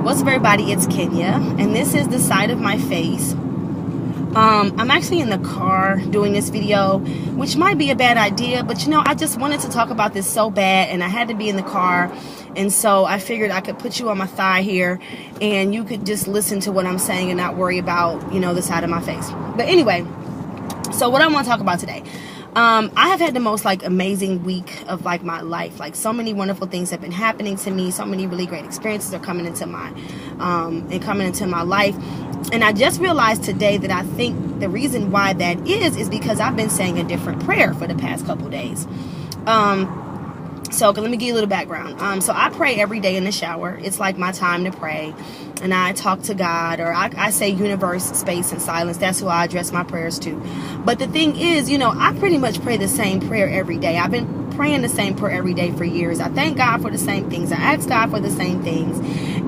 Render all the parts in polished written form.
What's up, everybody? It's Kenya, and this is the side of my face. I'm actually in the car doing this video, which might be a bad idea, but I just wanted to talk about this so bad, and I had to be in the car, and so I figured I could put you on my thigh here, and you could just listen to what I'm saying and not worry about, the side of my face. But anyway, so what I want to talk about today. I have had the most amazing week of my life. So many wonderful things have been happening to me. So many really great experiences are coming into my life. And I just realized today that I think the reason why that is because I've been saying a different prayer for the past couple days. So let me give you a little background. So I pray every day in the shower. It's my time to pray. And I talk to God, or I say universe, space, and silence. That's who I address my prayers to. But the thing is, I pretty much pray the same prayer every day. I've been praying the same prayer every day for years. I thank God for the same things. I ask God for the same things.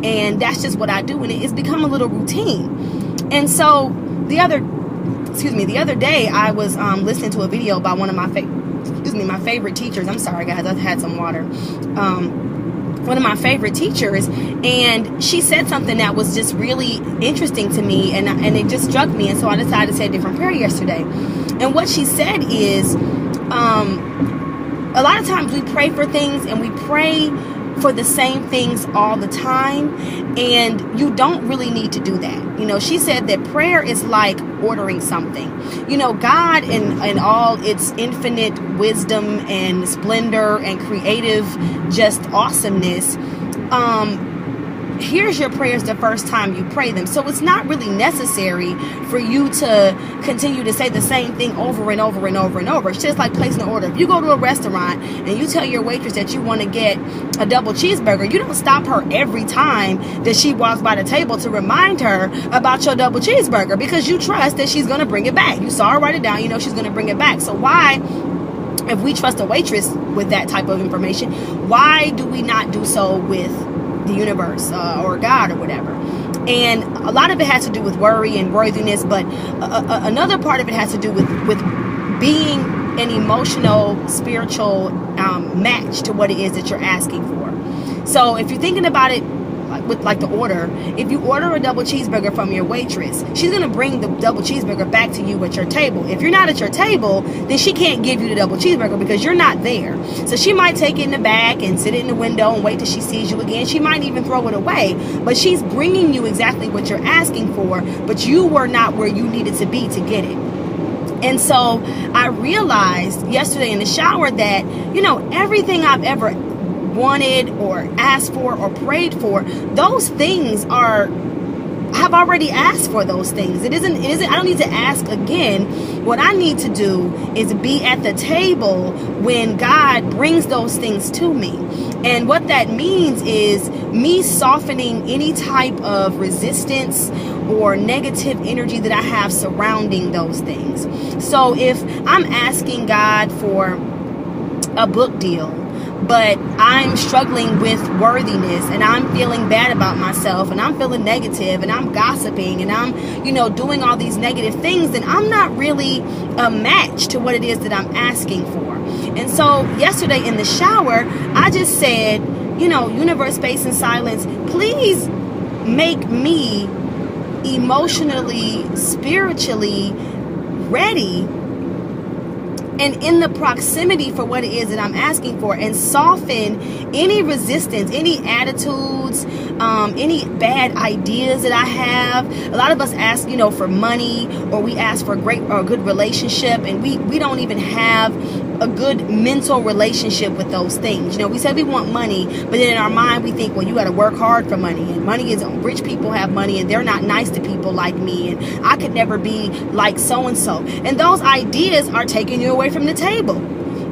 And that's just what I do. And it's become a little routine. And so the other day, I was listening to a video by one of my favorite teachers. I'm sorry, guys. I've had some water. One of my favorite teachers, and she said something that was just really interesting to me, and it just struck me, and so I decided to say a different prayer yesterday. And what she said is, a lot of times we pray for things, and we pray for the same things all the time, and you don't really need to do that. She said that prayer is like ordering something. God in all its infinite wisdom and splendor and creative just awesomeness, here's your prayers the first time you pray them. So it's not really necessary for you to continue to say the same thing over and over and over and over. It's just like placing an order. If you go to a restaurant and you tell your waitress that you want to get a double cheeseburger, you don't stop her every time that she walks by the table to remind her about your double cheeseburger, because you trust that she's going to bring it back. You saw her write it down. You know she's going to bring it back. So why, if we trust a waitress with that type of information, why do we not do so with the universe or God or whatever? And a lot of it has to do with worry and worthiness, but another part of it has to do with being an emotional, spiritual match to what it is that you're asking for. So if you're thinking about it with the order, if you order a double cheeseburger from your waitress, she's going to bring the double cheeseburger back to you at your table. If you're not at your table, then she can't give you the double cheeseburger because you're not there. So she might take it in the back and sit it in the window and wait till she sees you again. She might even throw it away, but she's bringing you exactly what you're asking for, but you were not where you needed to be to get it. And so I realized yesterday in the shower that, everything I've ever wanted or asked for or prayed for, those things have already asked for those things. It isn't I don't need to ask again. What I need to do is be at the table when God brings those things to me. And what that means is me softening any type of resistance or negative energy that I have surrounding those things. So if I'm asking God for a book deal, but I'm struggling with worthiness, and I'm feeling bad about myself, and I'm feeling negative, and I'm gossiping, and I'm, doing all these negative things, then I'm not really a match to what it is that I'm asking for. And so yesterday in the shower, I just said, universe, space, and silence, please make me emotionally, spiritually ready and in the proximity for what it is that I'm asking for, and soften any resistance, any attitudes, any bad ideas that I have. A lot of us ask, for money, or we ask for a great or a good relationship, and we don't even have a good mental relationship with those things. We say we want money, but then in our mind we think, well, you got to work hard for money, and money is, rich people have money and they're not nice to people like me, and I could never be like so-and-so. And those ideas are taking you away from the table.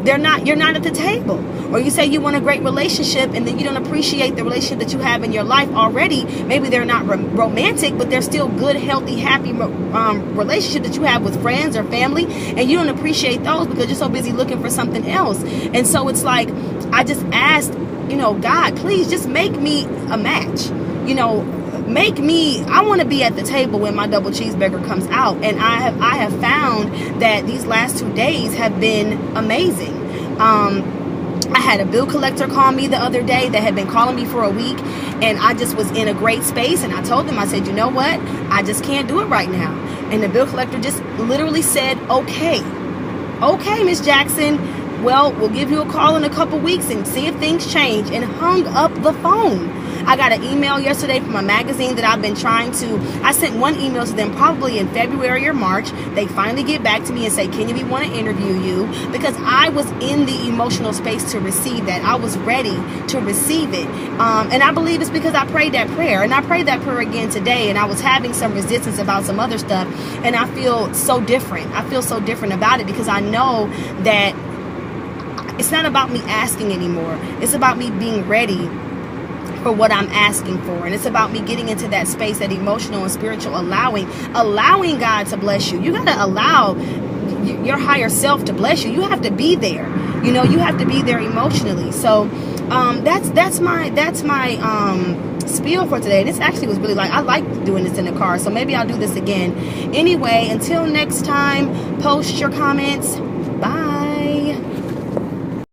You're not at the table. Or you say you want a great relationship, and then you don't appreciate the relationship that you have in your life already. Maybe they're not romantic, but they're still good, healthy, happy relationship that you have with friends or family, and you don't appreciate those because you're so busy looking for something else. And so it's like, I just asked, God, please just make me a match. I want to be at the table when my double cheeseburger comes out. And I have found that these last 2 days have been amazing. I had a bill collector call me the other day that had been calling me for a week, and I just was in a great space, and I told them, I said, you know what? I just can't do it right now. And the bill collector just literally said, okay, Miss Jackson, well, we'll give you a call in a couple weeks and see if things change, and hung up the phone. I got an email yesterday from a magazine that I've been trying to, I sent one email to them probably in February or March. They finally get back to me and say, Kenya, we want to interview you, because I was in the emotional space to receive that. I was ready to receive it. And I believe it's because I prayed that prayer, and I prayed that prayer again today, and I was having some resistance about some other stuff, and I feel so different. I feel so different about it, because I know that it's not about me asking anymore. It's about me being ready for what I'm asking for. And it's about me getting into that space, that emotional and spiritual allowing God to bless you. You got to allow your higher self to bless you. You have to be there. You know, you have to be there emotionally. So that's my spiel for today. This actually was really I like doing this in the car, so maybe I'll do this again. Anyway, until next time, post your comments. Bye.